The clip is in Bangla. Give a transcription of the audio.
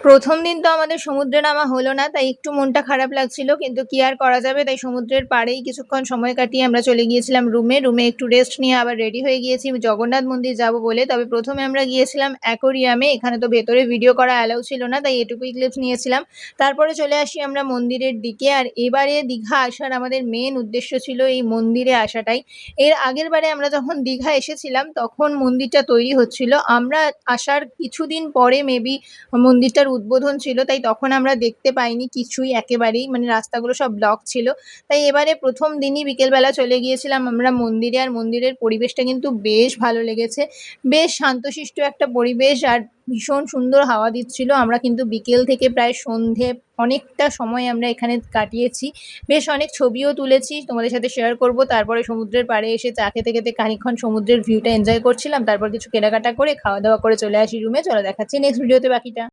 প্রথম দিন তো আমাদের সমুদ্রে নামা হলো না, তাই একটু মনটা খারাপ লাগছিল। কিন্তু কি আর করা যাবে? তাই সমুদ্রের পাড়েই কিছুক্ষণ সময় কাটিয়ে আমরা চলে গিয়েছিলাম রুমে। রুমে একটু রেস্ট নিয়ে আবার রেডি হয়ে গিয়েছি জগন্নাথ মন্দির যাবো বলে। তবে ১ম এ আমরা গিয়েছিলাম অ্যাকোরিয়ামে। এখানে তো ভেতরে ভিডিও করা অ্যালাউ ছিল না, তাই এটুকুই ক্লিপস নিয়েছিলাম। তারপরে চলে আসি আমরা মন্দিরের দিকে। আর এবারে দীঘা আসার আমাদের মেইন উদ্দেশ্য ছিল এই মন্দিরে আসাটাই। এর আগেরবারে আমরা যখন দীঘা এসেছিলাম, তখন মন্দিরটা তৈরি হচ্ছিল। আমরা আসার কিছুদিন পরে মেবি মন্দিরটার উদ্বোধন ছিল, তাই তখন আমরা দেখতে পাইনি কিছুই একেবারেই, মানে রাস্তাগুলো সব ব্লক ছিল। তাই এবারে ১ম দিনই বিকেলবেলা চলে গিয়েছিলাম আমরা মন্দিরে। আর মন্দিরের পরিবেশটা কিন্তু বেশ ভালো লেগেছে। বেশ শান্তশিষ্ট একটা পরিবেশ আর ভীষণ সুন্দর হাওয়া দিচ্ছিল। আমরা কিন্তু বিকেল থেকে প্রায় সন্ধে অনেকটা সময় আমরা এখানে কাটিয়েছি। বেশ অনেক ছবিও তুলেছি, তোমাদের সাথে শেয়ার করব। তারপরে সমুদ্রের পাড়ে এসে চা খেতে খেতে খানিকক্ষণ সমুদ্রের ভিউটা এনজয় করছিলাম। তারপর কিছু কেনাকাটা করে খাওয়া দাওয়া করে চলে আসি রুমে। চলো দেখাচ্ছি নেক্সট ভিডিওতে বাকিটা।